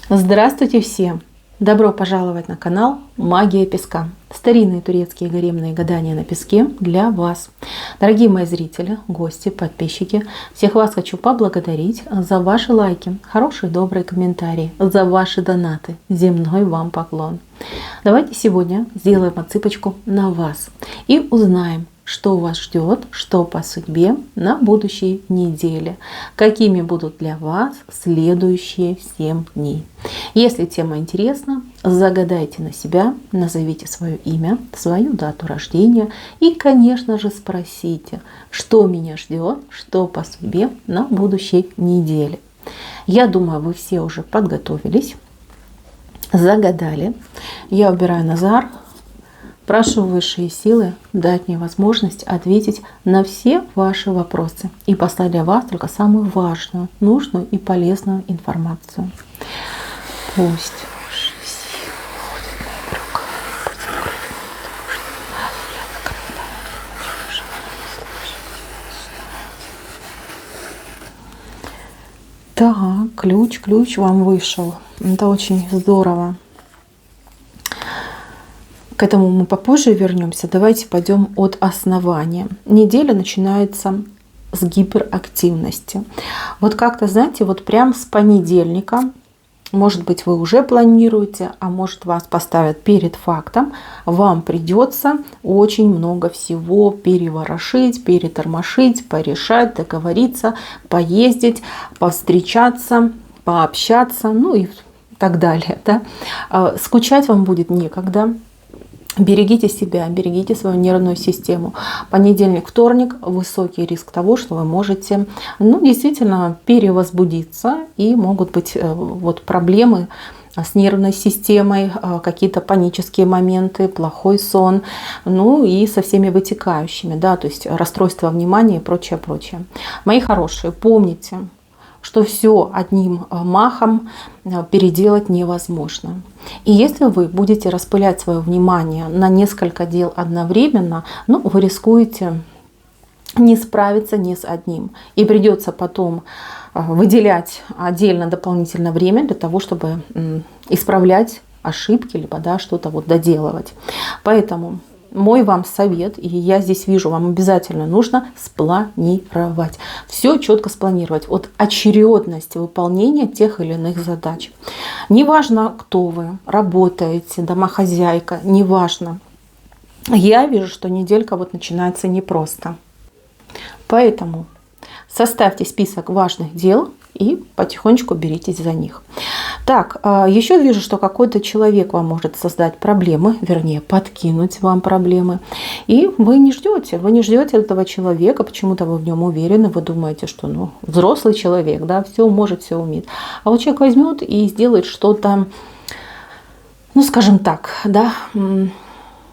Здравствуйте всем! Добро пожаловать на канал Магия Песка. Старинные турецкие гаремные гадания на песке для вас. Дорогие мои зрители, гости, подписчики, всех вас хочу поблагодарить за ваши лайки, хорошие добрые комментарии, за ваши донаты. Земной вам поклон. Давайте сегодня сделаем отсыпочку на вас и узнаем, что вас ждет, что по судьбе на будущей неделе, какими будут для вас следующие 7 дней. Если тема интересна, загадайте на себя, назовите свое имя, свою дату рождения и, конечно же, спросите, что меня ждет, что по судьбе на будущей неделе. Я думаю, вы все уже подготовились, загадали. Я убираю Назар. Прошу высшие силы дать мне возможность ответить на все ваши вопросы и послать для вас только самую важную, нужную и полезную информацию. Пусть Так, ключ вам вышел. Это очень здорово. К этому мы попозже вернемся. Давайте пойдем от основания. Неделя начинается с гиперактивности. Вот как-то, знаете, вот прям с понедельника, может быть, вы уже планируете, а может, вас поставят перед фактом, вам придется очень много всего переворошить, перетормошить, порешать, договориться, поездить, повстречаться, пообщаться, ну и так далее. Да? Скучать вам будет некогда. Берегите себя, берегите свою нервную систему. Понедельник, вторник – высокий риск того, что вы можете действительно перевозбудиться, и могут быть вот проблемы с нервной системой, какие-то панические моменты, плохой сон, ну и со всеми вытекающими, да, то есть расстройство внимания и прочее, прочее. Мои хорошие, помните, что все одним махом переделать невозможно. И если вы будете распылять свое внимание на несколько дел одновременно, вы рискуете не справиться ни с одним. И придется потом выделять отдельно дополнительное время для того, чтобы исправлять ошибки, либо что-то доделывать. Поэтому мой вам совет, и я здесь вижу, вам обязательно нужно спланировать. Все четко спланировать. От очередности выполнения тех или иных задач. Неважно, кто вы, работаете, домохозяйка, неважно. Я вижу, что неделька начинается непросто. Поэтому составьте список важных дел и потихонечку беритесь за них. Так, еще вижу, что какой-то человек вам может создать проблемы, вернее, подкинуть вам проблемы. И вы не ждете этого человека, почему-то вы в нем уверены, вы думаете, что взрослый человек, да, все может, все умеет. А вот человек возьмет и сделает что-то, скажем так, да,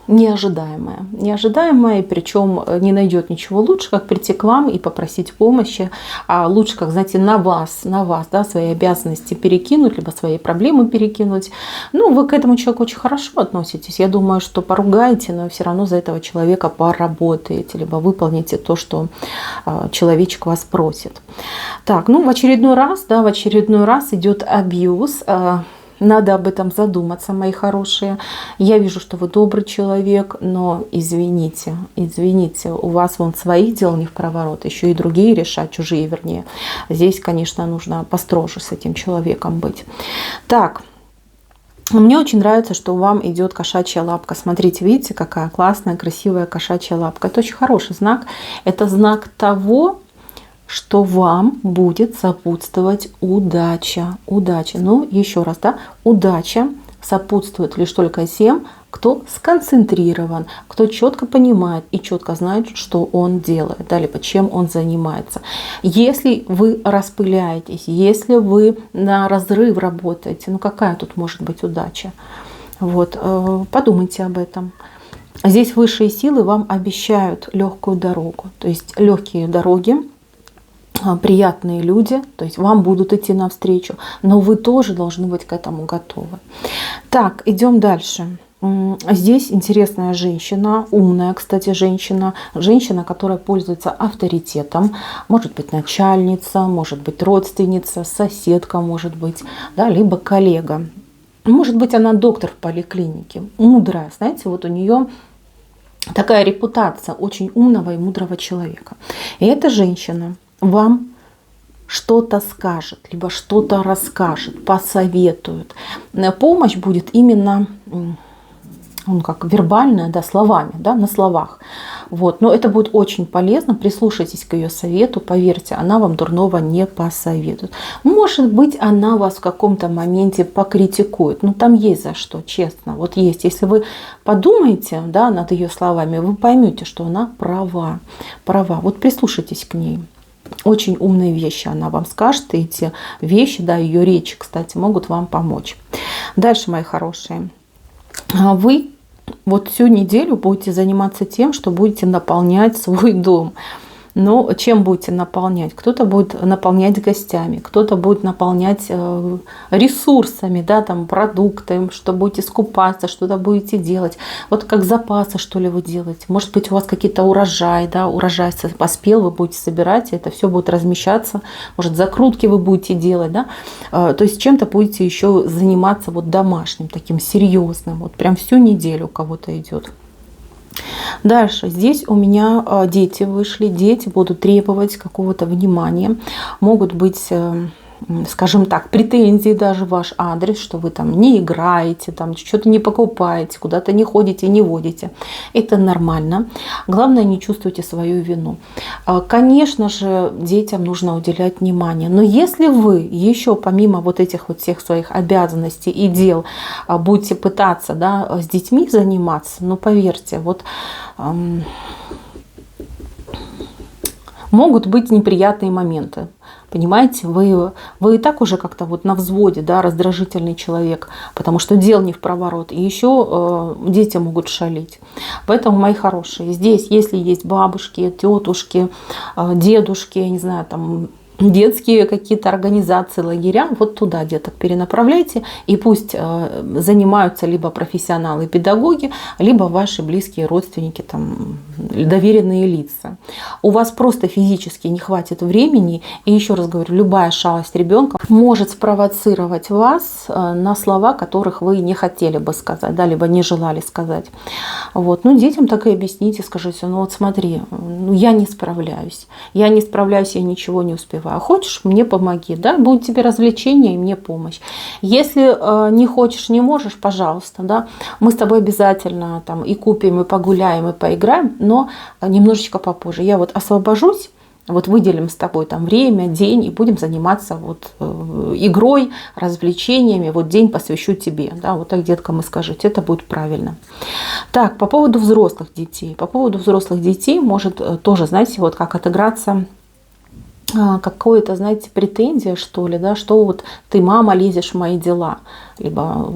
неожидаемое, и причем не найдет ничего лучше, как прийти к вам и попросить помощи, а лучше, как, знаете, на вас, да, свои обязанности перекинуть, либо свои проблемы перекинуть. Вы к этому человеку очень хорошо относитесь. Я думаю, что поругаете, но все равно за этого человека поработаете, либо выполните то, что человечек вас просит. Так, в очередной раз идет абьюз. Надо об этом задуматься, мои хорошие. Я вижу, что вы добрый человек, но извините, у вас своих дел не в проворот, еще и другие решать, чужие вернее. Здесь, конечно, нужно построже с этим человеком быть. Так, мне очень нравится, что вам идет кошачья лапка. Смотрите, видите, какая классная, красивая кошачья лапка. Это очень хороший знак. Это знак того, что вам будет сопутствовать удача. Еще раз, да, удача сопутствует лишь только тем, кто сконцентрирован, кто четко понимает и четко знает, что он делает, да, либо чем он занимается. Если вы распыляетесь, если вы на разрыв работаете, какая тут может быть удача? Подумайте об этом. Здесь высшие силы вам обещают легкую дорогу, то есть легкие дороги, приятные люди, то есть вам будут идти навстречу, но вы тоже должны быть к этому готовы. Так, идем дальше. Здесь интересная женщина, умная, кстати, женщина, которая пользуется авторитетом, может быть начальница, может быть родственница, соседка, может быть, да, либо коллега. Может быть, она доктор в поликлинике, мудрая, знаете, вот у нее такая репутация очень умного и мудрого человека. И эта женщина вам что-то скажет, либо что-то расскажет, посоветует. Помощь будет именно как вербальная, да, словами, да, на словах. Вот. Но это будет очень полезно, прислушайтесь к ее совету, поверьте, она вам дурного не посоветует. Может быть, она вас в каком-то моменте покритикует, но там есть за что, честно, вот есть. Если вы подумаете, да, над ее словами, вы поймете, что она права. Вот прислушайтесь к ней. Очень умные вещи она вам скажет, и эти вещи, да, ее речи, кстати, могут вам помочь. Дальше, мои хорошие. Вы вот всю неделю будете заниматься тем, что будете наполнять свой дом. Но чем будете наполнять? Кто-то будет наполнять гостями, кто-то будет наполнять ресурсами, да, там, продуктами, что будете скупаться, что-то будете делать. Вот как запасы, что ли, вы делаете. Может быть, у вас какие-то урожай, да, урожай поспел, вы будете собирать, и это все будет размещаться. Может, закрутки вы будете делать, да. То есть чем-то будете еще заниматься вот домашним, таким серьезным. Вот прям всю неделю у кого-то идет. Дальше. Здесь у меня дети вышли. Дети будут требовать какого-то внимания. Могут быть, скажем так, претензии даже в ваш адрес, что вы там не играете, там что-то не покупаете, куда-то не ходите, не водите. Это нормально. Главное, не чувствуйте свою вину. Конечно же, детям нужно уделять внимание. Но если вы еще помимо вот этих вот всех своих обязанностей и дел будете пытаться, да, с детьми заниматься, ну поверьте, вот могут быть неприятные моменты. Понимаете, вы и так уже как-то вот на взводе, да, раздражительный человек, потому что дел не в проворот. И еще дети могут шалить. Поэтому, мои хорошие, здесь, если есть бабушки, тетушки, дедушки, я не знаю, там детские какие-то организации, лагеря, вот туда деток перенаправляйте, и пусть занимаются либо профессионалы, педагоги, либо ваши близкие родственники, там, доверенные лица. У вас просто физически не хватит времени, и еще раз говорю, любая шалость ребенка может спровоцировать вас на слова, которых вы не хотели бы сказать, да, либо не желали сказать. Вот. Ну, детям так и объясните, скажите, ну вот смотри, ну, я не справляюсь, я ничего не успеваю. А хочешь, мне помоги, да, будет тебе развлечение и мне помощь. Если не хочешь, не можешь, пожалуйста, да, мы с тобой обязательно там и купим, и погуляем, и поиграем, но немножечко попозже. Я вот освобожусь, вот выделим с тобой там время, день, и будем заниматься вот игрой, развлечениями, вот день посвящу тебе, да, вот так деткам и скажите, это будет правильно. Так, по поводу взрослых детей. По поводу взрослых детей может тоже, знаете, вот как отыграться какое-то, знаете, претензия, что ли, да, что вот ты, мама, лезешь в мои дела, либо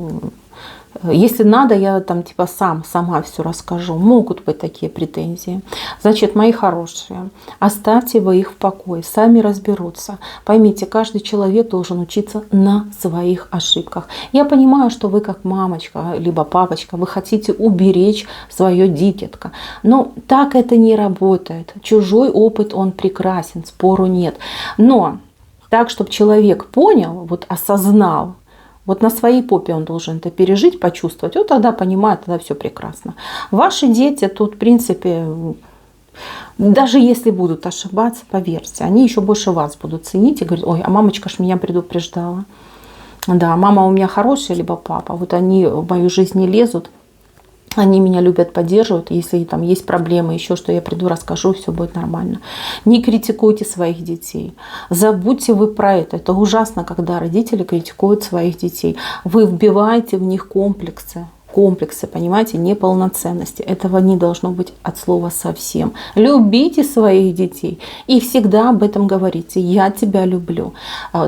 если надо, я там типа сама все расскажу. Могут быть такие претензии. Значит, мои хорошие, оставьте вы их в покое, сами разберутся. Поймите, каждый человек должен учиться на своих ошибках. Я понимаю, что вы как мамочка, либо папочка, вы хотите уберечь свое дитятко. Но так это не работает. Чужой опыт, он прекрасен, спору нет. Но так, чтобы человек понял, вот осознал, вот на своей попе он должен это пережить, почувствовать. Вот тогда понимает, тогда все прекрасно. Ваши дети тут, в принципе, даже если будут ошибаться, поверьте, они еще больше вас будут ценить и говорить, ой, а мамочка ж меня предупреждала. Да, мама у меня хорошая, либо папа. Вот они в мою жизнь не лезут. Они меня любят, поддерживают. Если там есть проблемы, еще что, я приду, расскажу, все будет нормально. Не критикуйте своих детей. Забудьте вы про это. Это ужасно, когда родители критикуют своих детей. Вы вбиваете в них комплексы, понимаете, неполноценности. Этого не должно быть от слова совсем. Любите своих детей и всегда об этом говорите. Я тебя люблю.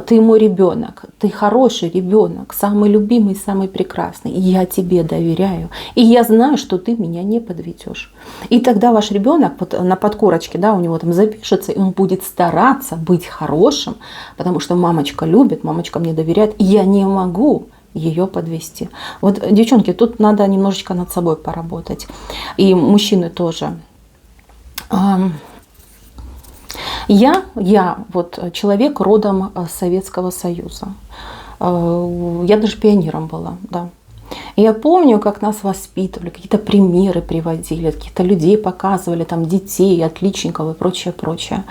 Ты мой ребенок. Ты хороший ребенок. Самый любимый, самый прекрасный. Я тебе доверяю. И я знаю, что ты меня не подведешь. И тогда ваш ребенок вот на подкорочке, да, у него там запишется, и он будет стараться быть хорошим, потому что мамочка любит, мамочка мне доверяет. И я не могу ее подвести. Вот, девчонки, тут надо немножечко над собой поработать. И мужчины тоже. Я вот человек родом с Советского Союза. Я даже пионером была, да. И я помню, как нас воспитывали, какие-то примеры приводили, каких-то людей показывали, там детей, отличников и прочее, прочее.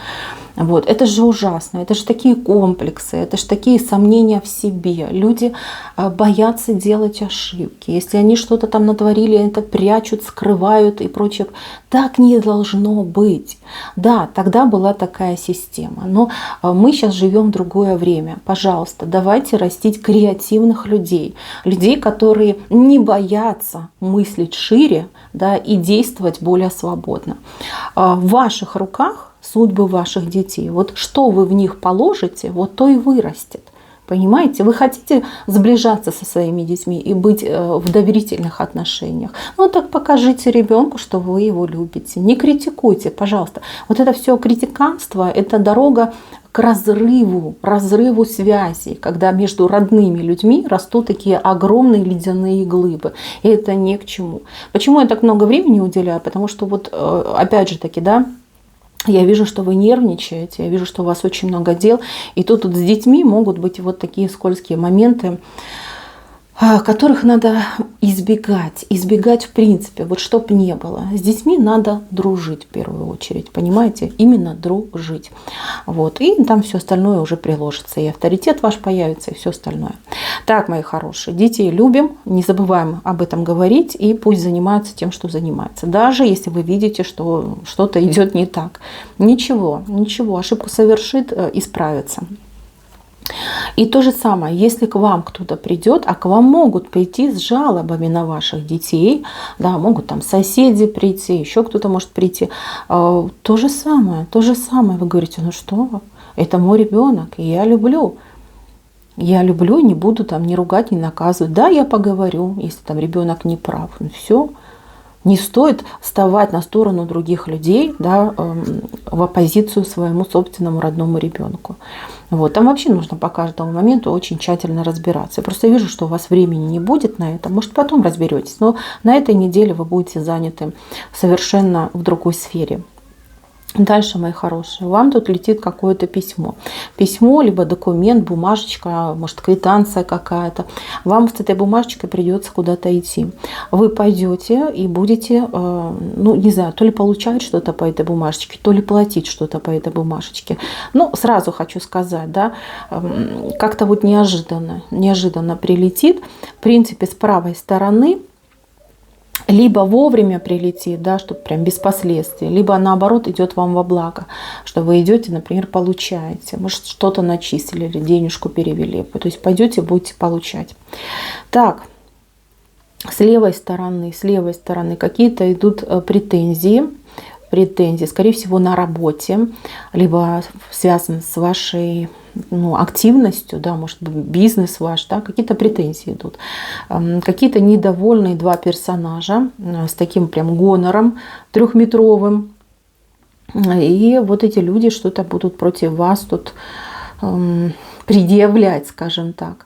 Вот. Это же ужасно, это же такие комплексы, это же такие сомнения в себе. Люди боятся делать ошибки. Если они что-то там натворили, это прячут, скрывают и прочее. Так не должно быть. Да, тогда была такая система. Но мы сейчас живем в другое время. Пожалуйста, давайте растить креативных людей. Людей, которые не боятся мыслить шире, да, и действовать более свободно. В ваших руках судьбы ваших детей. Вот что вы в них положите, вот то и вырастет. Понимаете? Вы хотите сближаться со своими детьми и быть в доверительных отношениях. Ну так покажите ребенку, что вы его любите. Не критикуйте, пожалуйста. Вот это все критиканство, это дорога к разрыву связей, когда между родными людьми растут такие огромные ледяные глыбы. И это ни к чему. Почему я так много времени уделяю? Потому что вот опять же таки, да, я вижу, что вы нервничаете, я вижу, что у вас очень много дел. И тут с детьми могут быть вот такие скользкие моменты, которых надо избегать. Избегать в принципе, вот чтоб не было. С детьми надо дружить в первую очередь, понимаете? Именно дружить. Вот. И там все остальное уже приложится. И авторитет ваш появится, и все остальное. Так, мои хорошие, детей любим, не забываем об этом говорить, и пусть занимаются тем, что занимаются. Даже если вы видите, что что-то идет не так. Ничего, ошибку совершит, исправится. И то же самое, если к вам кто-то придет, а к вам могут прийти с жалобами на ваших детей, да, могут там соседи прийти, еще кто-то может прийти, то же самое, вы говорите, ну что, это мой ребенок, и я люблю, не буду там ни ругать, ни наказывать, да, я поговорю, если там ребенок не прав, ну все. Не стоит вставать на сторону других людей, да, в оппозицию своему собственному родному ребенку. Вот. Там вообще нужно по каждому моменту очень тщательно разбираться. Я просто вижу, что у вас времени не будет на это. Может, потом разберетесь. Но на этой неделе вы будете заняты совершенно в другой сфере. Дальше, мои хорошие, вам тут летит какое-то письмо. Письмо, либо документ, бумажечка, может, квитанция какая-то. Вам с этой бумажечкой придется куда-то идти. Вы пойдете и будете, ну, не знаю, то ли получать что-то по этой бумажечке, то ли платить что-то по этой бумажечке. Ну, сразу хочу сказать, да, как-то вот неожиданно прилетит. В принципе, с правой стороны либо вовремя прилетит, да, чтобы прям без последствий, либо наоборот идет вам во благо, что вы идете, например, получаете, может, что-то начислили или денежку перевели, то есть пойдете, будете получать. Так, с левой стороны какие-то идут претензии, скорее всего, на работе, либо связаны с вашей, ну, активностью, да, может быть, бизнес ваш, да, какие-то претензии идут. Какие-то недовольные два персонажа с таким прям гонором трехметровым. И вот эти люди что-то будут против вас тут предъявлять, скажем так.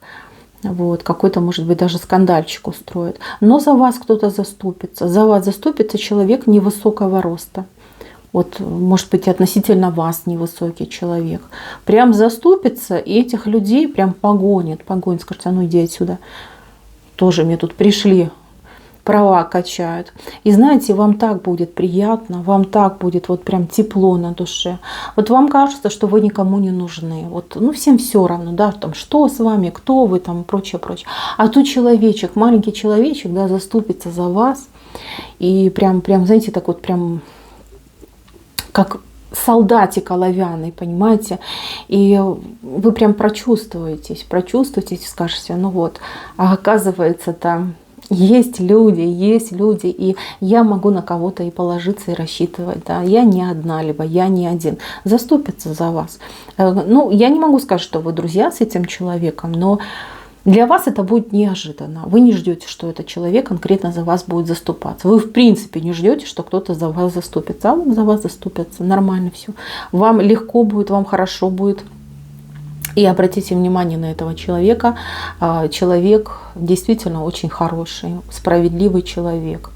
Вот, какой-то, может быть, даже скандальчик устроит. Но за вас кто-то заступится. За вас заступится человек невысокого роста. Вот, может быть, относительно вас невысокий человек. Прям заступится, и этих людей прям погонит. Скажет, а ну иди отсюда. Тоже мне тут пришли, права качают. И знаете, вам так будет приятно, вам так будет вот прям тепло на душе. Вот вам кажется, что вы никому не нужны. Вот, ну, всем все равно, да, там, что с вами, кто вы, там, прочее. А тут человечек, маленький человечек, да, заступится за вас. И прям, знаете, так вот прям как солдатик оловянный, понимаете? И вы прям прочувствуетесь, скажете, ну вот, а оказывается, там есть люди, и я могу на кого-то и положиться, и рассчитывать, да, я не одна, либо я не один, заступится за вас. Ну, я не могу сказать, что вы друзья с этим человеком, но для вас это будет неожиданно. Вы не ждете, что этот человек конкретно за вас будет заступаться. Вы в принципе не ждете, что кто-то за вас заступится. А он за вас заступится. Нормально все. Вам легко будет, вам хорошо будет. И обратите внимание на этого человека. Человек действительно очень хороший, справедливый человек.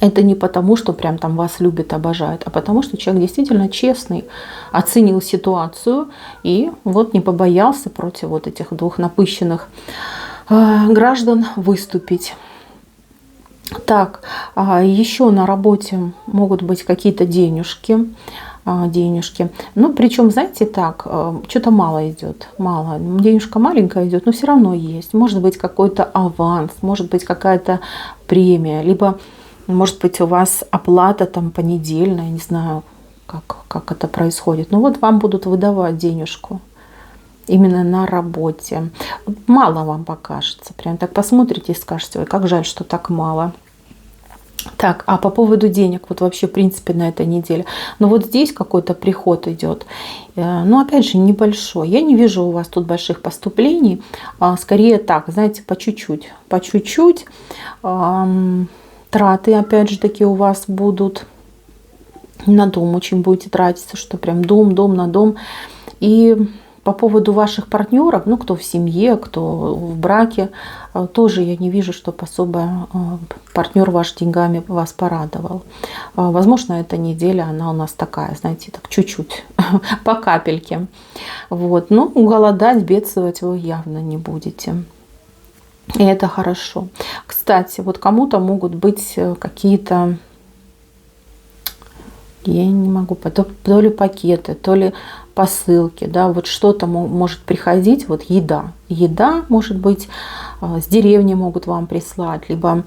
Это не потому, что прям там вас любит, обожает, а потому что человек действительно честный, оценил ситуацию и вот не побоялся против вот этих двух напыщенных граждан выступить. Так, еще на работе могут быть какие-то денежки. Ну, причем, знаете, так, что-то мало идет, мало. Денежка маленькая идет, но все равно есть. Может быть, какой-то аванс, может быть, какая-то премия, либо, может быть, у вас оплата там понедельная, не знаю, как это происходит. Но вот вам будут выдавать денежку именно на работе. Мало вам покажется. Прям так посмотрите и скажете: ой, как жаль, что так мало. Так, а по поводу денег, вот вообще, в принципе, на этой неделе. Но вот здесь какой-то приход идет. Но, опять же, небольшой. Я не вижу у вас тут больших поступлений. Скорее так, знаете, по чуть-чуть. По чуть-чуть. Траты, опять же, таки у вас будут. На дом очень будете тратиться, что прям дом на дом. И по поводу ваших партнеров, ну, кто в семье, кто в браке, тоже я не вижу, чтобы особо партнер ваш деньгами вас порадовал. Возможно, эта неделя, она у нас такая, знаете, так чуть-чуть, по капельке. Вот. Но голодать, бедствовать вы явно не будете. И это хорошо. Кстати, вот кому-то могут быть какие-то, я не могу, то ли пакеты, то ли посылки, да, вот что-то может приходить, вот еда может быть, с деревни могут вам прислать, либо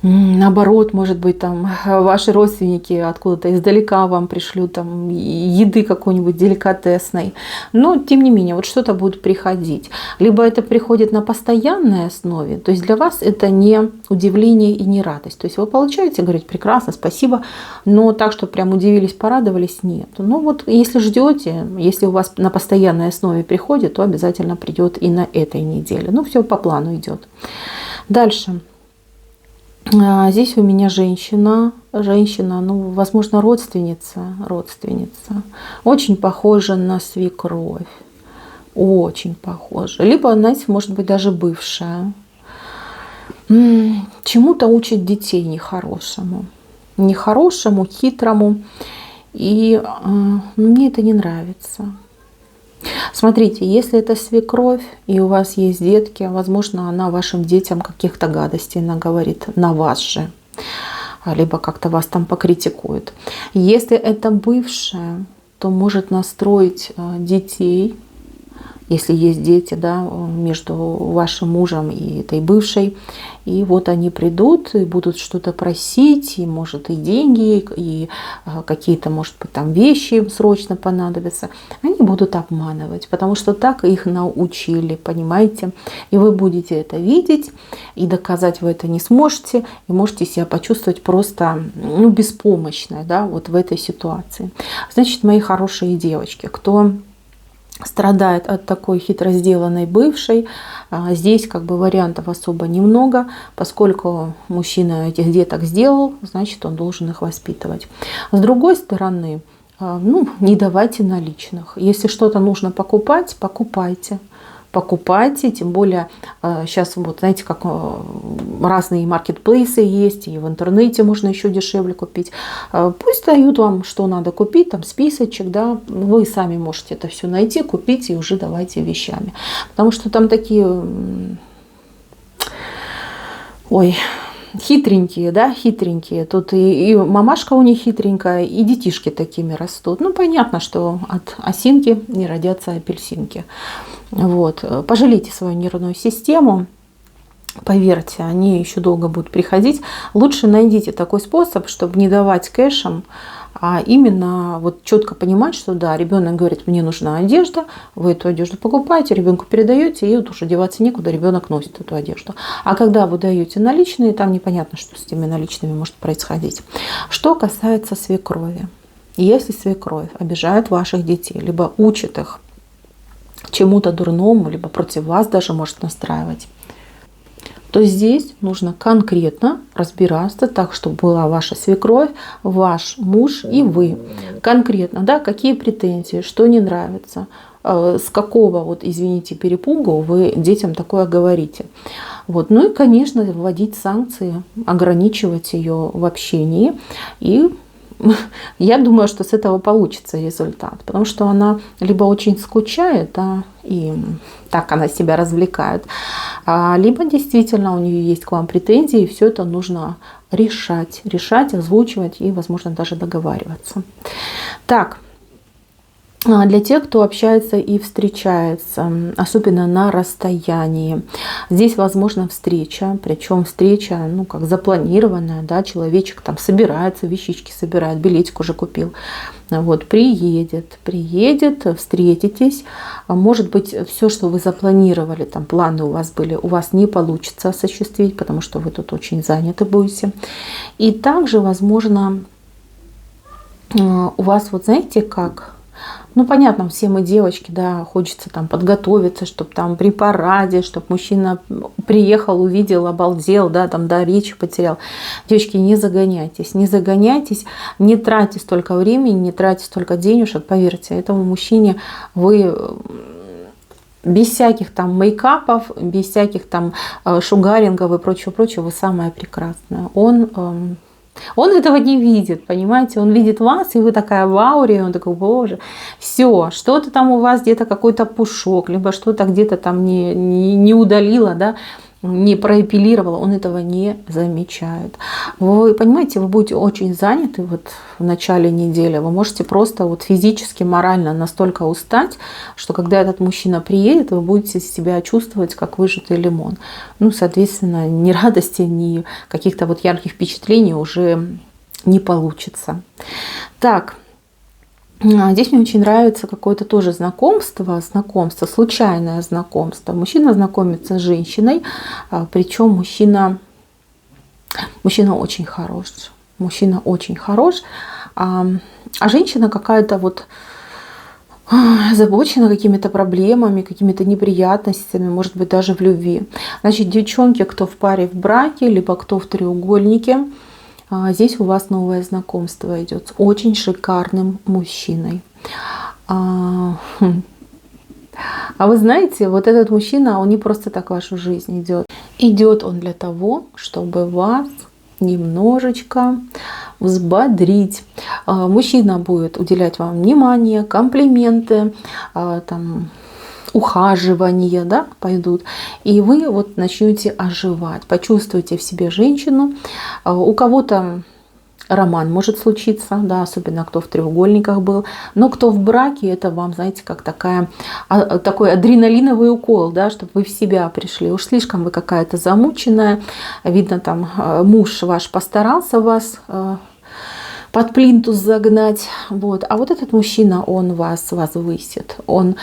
наоборот, может быть, там ваши родственники откуда-то издалека вам пришлют там еды какой-нибудь деликатесной. Но, тем не менее, вот что-то будет приходить. Либо это приходит на постоянной основе, то есть для вас это не удивление и не радость. То есть вы получаете, говорите: прекрасно, спасибо, но так, что прям удивились, порадовались, нет. Ну вот, если ждете, если у вас на постоянной основе приходит, то обязательно придет и на этой неделе. Ну, все по плану идет. Дальше. Здесь у меня женщина, ну, возможно, родственница. Очень похожа на свекровь. Очень похожа. Либо, знаете, может быть, даже бывшая. Чему-то учит детей нехорошему. Хитрому. И мне это не нравится. Смотрите, если это свекровь, и у вас есть детки, возможно, она вашим детям каких-то гадостей наговорит на вас же, либо как-то вас там покритикует. Если это бывшая, то может настроить детей, если есть дети, да, между вашим мужем и этой бывшей. И вот они придут и будут что-то просить, и может и деньги, и какие-то, может быть, там вещи им срочно понадобятся. Они будут обманывать, потому что так их научили, понимаете? И вы будете это видеть, и доказать вы это не сможете, и можете себя почувствовать просто беспомощной, да, вот в этой ситуации. Значит, мои хорошие девочки, кто страдает от такой хитро сделанной бывшей, здесь как бы вариантов особо немного, поскольку мужчина этих деток сделал, значит, он должен их воспитывать. С другой стороны, не давайте наличных. Если что-то нужно покупать, покупайте, тем более сейчас, вот знаете, как разные маркетплейсы есть, и в интернете можно еще дешевле купить. Пусть дают вам, что надо купить, там списочек, да, вы сами можете это все найти, купить и уже давайте вещами. Потому что там такие, хитренькие. Тут и мамашка у них хитренькая, и детишки такими растут. Ну, понятно, что от осинки не родятся апельсинки. Вот. Пожалейте свою нервную систему. Поверьте, они еще долго будут приходить. Лучше найдите такой способ, чтобы не давать кэшем, а именно вот четко понимать, что да, ребенок говорит: мне нужна одежда, вы эту одежду покупаете, ребенку передаете, и вот уже деваться некуда, ребенок носит эту одежду. А когда вы даете наличные, там непонятно, что с теми наличными может происходить. Что касается свекрови. Если свекровь обижает ваших детей, либо учит их чему-то дурному, либо против вас даже может настраивать, то здесь нужно конкретно разбираться так, чтобы была ваша свекровь, ваш муж и вы. Конкретно, да, какие претензии, что не нравится. с какого, вот, извините, перепугу вы детям такое говорите. Вот. Ну и, конечно, вводить санкции, ограничивать ее в общении. И я думаю, что с этого получится результат, потому что она либо очень скучает, да, и так она себя развлекает, либо действительно у нее есть к вам претензии, и все это нужно решать, озвучивать и, возможно, даже договариваться. Так. Для тех, кто общается и встречается, особенно на расстоянии, здесь возможна встреча, причем встреча, ну, как запланированная, да, человечек там собирается, вещички собирает, билетик уже купил, вот, приедет, встретитесь, может быть, все, что вы запланировали, там, планы у вас были, у вас не получится осуществить, потому что вы тут очень заняты будете, и также, возможно, у вас, вот знаете, как... Ну, понятно, все мы девочки, да, хочется там подготовиться, чтобы там при параде, чтобы мужчина приехал, увидел, обалдел, да, там, да, речь потерял. Девочки, не загоняйтесь, не тратьте столько времени, не тратьте столько денежек, поверьте, этому мужчине вы без всяких там мейкапов, без всяких там шугарингов и прочего, вы самая прекрасная. Он этого не видит, понимаете? Он видит вас, и вы такая в ауре, и он такой, боже, все, что-то там у вас где-то какой-то пушок, либо что-то где-то там не удалило, да, не проэпилировала, он этого не замечает. Вы понимаете, вы будете очень заняты вот в начале недели, вы можете просто вот физически, морально настолько устать, что когда этот мужчина приедет, вы будете себя чувствовать как выжатый лимон. Ну, соответственно, ни радости, ни каких-то вот ярких впечатлений уже не получится. Так. Здесь мне очень нравится какое-то тоже знакомство, случайное знакомство. Мужчина знакомится с женщиной, причем мужчина очень хорош. А женщина какая-то вот озабочена какими-то проблемами, какими-то неприятностями, может быть, даже в любви. Значит, девчонки, кто в паре в браке, либо кто в треугольнике, здесь у вас новое знакомство идет с очень шикарным мужчиной. А вы знаете, вот этот мужчина, он не просто так в вашу жизнь идет. Идет он для того, чтобы вас немножечко взбодрить. Мужчина будет уделять вам внимание, комплименты, там, ухаживания, да, пойдут, и вы вот начнете оживать, почувствуете в себе женщину. У кого-то роман может случиться, да, особенно кто в треугольниках был, но кто в браке, это вам, знаете, как такой адреналиновый укол, да, чтобы вы в себя пришли. Уж слишком вы какая-то замученная, видно, там муж ваш постарался вас под плинтус загнать. Вот. А вот этот мужчина, он вас возвысит. Он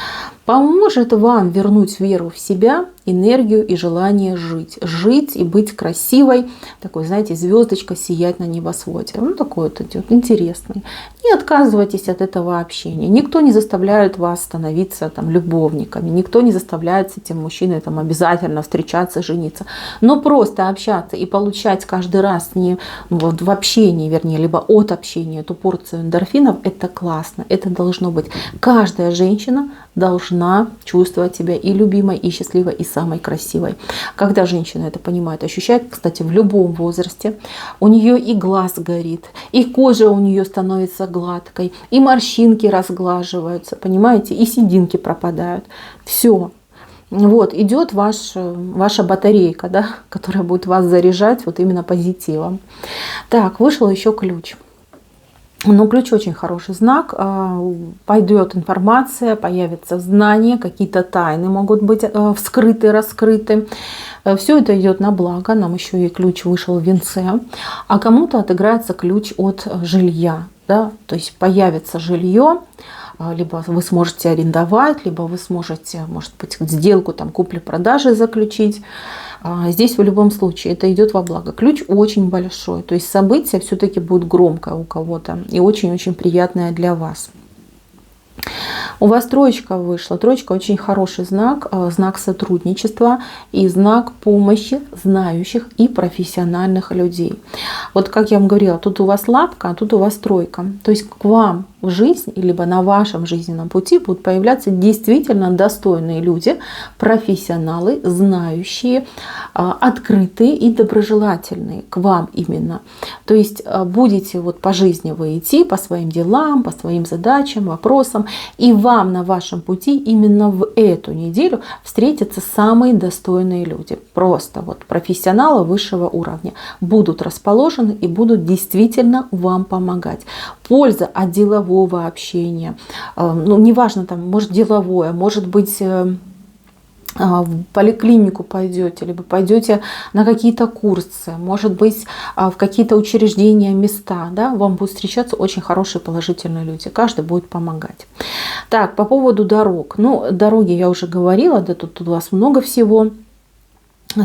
поможет вам вернуть веру в себя, энергию и желание жить. Жить и быть красивой. Такой, знаете, звездочка сиять на небосводе. Ну, такой вот идет интересный. Не отказывайтесь от этого общения. Никто не заставляет вас становиться там любовниками. Никто не заставляет с этим мужчиной там обязательно встречаться, жениться. Но просто общаться и получать каждый раз не вот в общении, вернее, либо от общения эту порцию эндорфинов, это классно. Это должно быть. Каждая женщина должна чувствовать себя и любимой, и счастливой, и самой красивой. Когда женщина это понимает, ощущает, кстати, в любом возрасте, у нее и глаз горит, и кожа у нее становится гладкой, и морщинки разглаживаются, понимаете, и сединки пропадают. Все. Вот, идет ваша батарейка, да, которая будет вас заряжать вот именно позитивом. Так, вышел еще ключ. Но ключ очень хороший знак, пойдет информация, появятся знания, какие-то тайны могут быть вскрыты, раскрыты. Все это идет на благо, нам еще и ключ вышел в венце, а кому-то отыграется ключ от жилья, да? То есть появится жилье, либо вы сможете арендовать, либо вы сможете, может быть, сделку там купли-продажи заключить. Здесь в любом случае это идет во благо. Ключ очень большой, то есть событие все-таки будет громкое у кого-то и очень-очень приятное для вас. У вас троечка вышла. Троечка очень хороший знак, знак сотрудничества и знак помощи знающих и профессиональных людей. Вот как я вам говорила, тут у вас лапка, а тут у вас тройка. То есть к вам в жизнь, либо на вашем жизненном пути будут появляться действительно достойные люди, профессионалы, знающие, открытые и доброжелательные к вам именно. То есть будете вот по жизни вы идти, по своим делам, по своим задачам, вопросам, и вам на вашем пути именно в эту неделю встретятся самые достойные люди. Просто вот профессионалы высшего уровня будут расположены и будут действительно вам помогать. Польза от делового общения, ну неважно, там, может деловое, может быть в поликлинику пойдете, либо пойдете на какие-то курсы, может быть в какие-то учреждения, места, да, вам будут встречаться очень хорошие положительные люди, каждый будет помогать. Так, по поводу дорог. Ну, дороги я уже говорила, да, тут у вас много всего.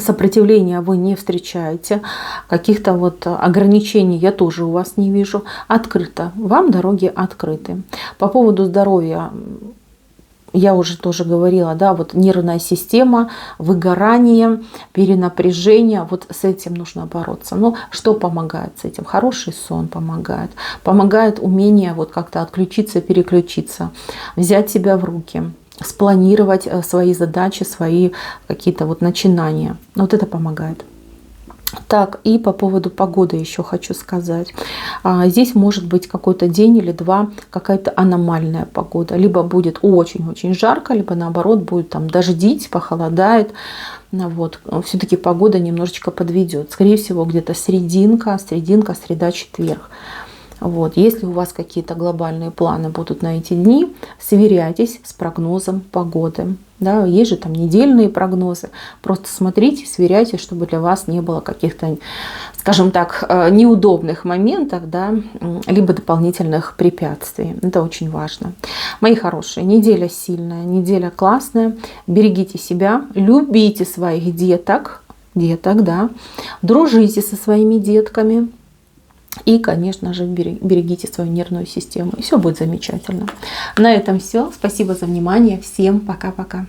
Сопротивления вы не встречаете, каких-то вот ограничений я тоже у вас не вижу. Открыто, вам дороги открыты. По поводу здоровья я уже тоже говорила, да, вот нервная система, выгорание, перенапряжение, вот с этим нужно бороться. Но что помогает с этим? Хороший сон помогает. Помогает умение вот как-то отключиться, переключиться, взять себя в руки, спланировать свои задачи, свои какие-то вот начинания. Вот это помогает. Так, и по поводу погоды еще хочу сказать. Здесь может быть какой-то день или два какая-то аномальная погода. Либо будет очень-очень жарко, либо наоборот будет там дождить, похолодает. Вот. Все-таки погода немножечко подведет. Скорее всего, где-то среда, четверг. Вот. Если у вас какие-то глобальные планы будут на эти дни, сверяйтесь с прогнозом погоды. Да, есть же там недельные прогнозы. Просто смотрите, сверяйтесь, чтобы для вас не было каких-то, скажем так, неудобных моментов, да, либо дополнительных препятствий. Это очень важно. Мои хорошие, неделя сильная, неделя классная. Берегите себя, любите своих деток, да, дружите со своими детками. И, конечно же, берегите свою нервную систему. И все будет замечательно. На этом все. Спасибо за внимание. Всем пока-пока.